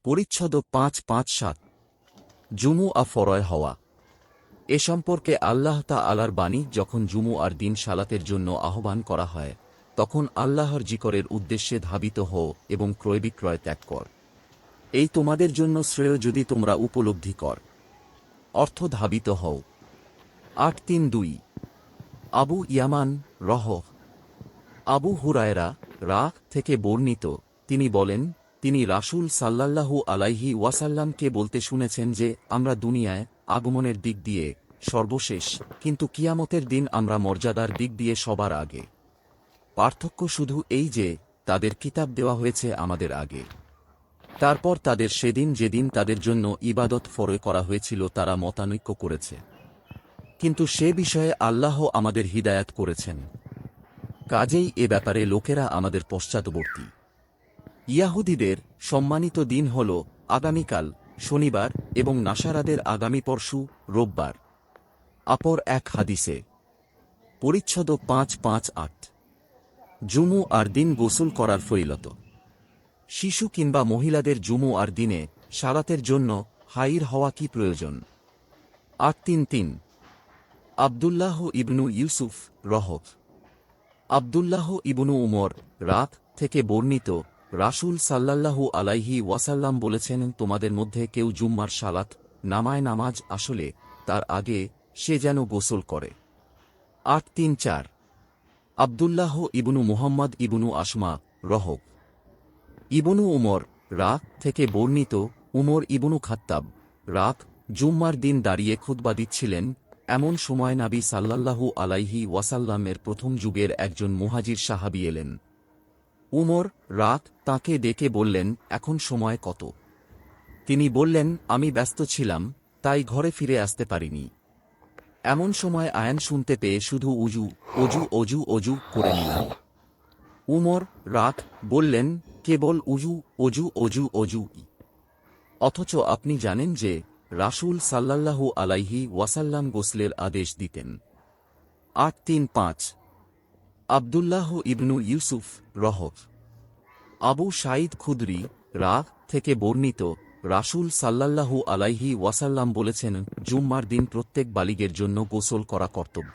পরিচ্ছদ ৫৫৭ জুমুআ ফরয় হওয়া। এ সম্পর্কে আল্লাহ তাআলার বাণী, যখন জুমুআর দিন সালাতের জন্য আহ্বান করা হয়, তখন আল্লাহর জিকরের উদ্দেশ্যে ধাবিত হও এবং ক্রয়-বিক্রয় ত্যাগ কর। এই তোমাদের জন্য শ্রেয় যদি তোমরা উপলব্ধি কর। অর্থ ধাবিত হও। ৮৩২ আবু ইয়ামান রহ আবু হুরায়রা থেকে বর্ণিত, তিনি বলেন, তিনি রাসূল সাল্লাল্লাহু আলাইহি ওয়াসাল্লামকে বলতে শুনেছেন যে, আমরা দুনিয়ায় আগমনের দিক দিয়ে সর্বশেষ, কিন্তু কিয়ামতের দিন আমরা মর্যাদার দিক দিয়ে সবার আগে। পার্থক্য শুধু এই যে, তাদের কিতাব দেওয়া হয়েছে আমাদের আগে। তারপর তাদের সেদিন যেদিন তাদের জন্য ইবাদত ফরজ করা হয়েছিল তারা মতানৈক্য করেছে, কিন্তু সে বিষয়ে আল্লাহ আমাদের হিদায়াত করেছেন। কাজেই এ ব্যাপারে লোকেরা আমাদের পশ্চাৎবর্তী। ইয়াহুদীদের সম্মানিত দিন হল আগামীকাল শনিবার এবং নাসারাদের আগামী পরশু রোববার। অপর এক হাদিসে পরিচ্ছদ ৫৫৮ জুমুআর দিন গোসল করার ফজিলত। শিশু কিংবা মহিলাদের জুমুআর দিনে সালাতের জন্য হাইর হওয়া কি প্রয়োজন? ৮৩৩ আব্দুল্লাহ ইবনু ইউসুফ আব্দুল্লাহ ইবনু উমর থেকে বর্ণিত, রাসূল সাল্লাল্লাহু আলাইহি ওয়াসাল্লাম বলেছেন, তোমাদের মধ্যে কেউ জুম্মার সালাত নামাজ আসলে তার আগে সে যেন গোসল করে। ৮৩৪ আব্দুল্লাহ ইবনু মুহাম্মদ ইবনু আসমা ইবনু উমর থেকে বর্ণিত, উমর ইবনু খাত্তাব জুম্মার দিন দাঁড়িয়ে খুতবা দিচ্ছিলেন, এমন সময় নবী সাল্লাল্লাহু আলাইহি ওয়াসাল্লামের প্রথম যুগের একজন মুহাজির সাহাবী এলেন। উমর তাকে ডেকে বললেন, এখন সময় কত? তিনি বললেন, আমি ব্যস্ত ছিলাম, তাই ঘরে ফিরে আসতে পারিনি। এমন সময় আয়ান শুনতে পেয়ে শুধু অজু করে নিলাম। উমর বললেন, কেবল অজু, অথচ আপনি জানেন যে রাসূল সাল্লাল্লাহু আলাইহি ওয়াসাল্লাম গোসলের আদেশ দিতেন। ৮৩৫ আব্দুল্লাহ ইবনু ইউসুফ আবু সাঈদ খুদরি থেকে বর্ণিত, রাসূল সাল্লাল্লাহু আলাইহি ওয়াসাল্লাম বলেছেন, জুম্মার দিন প্রত্যেক বালিগের জন্য গোসল করা কর্তব্য।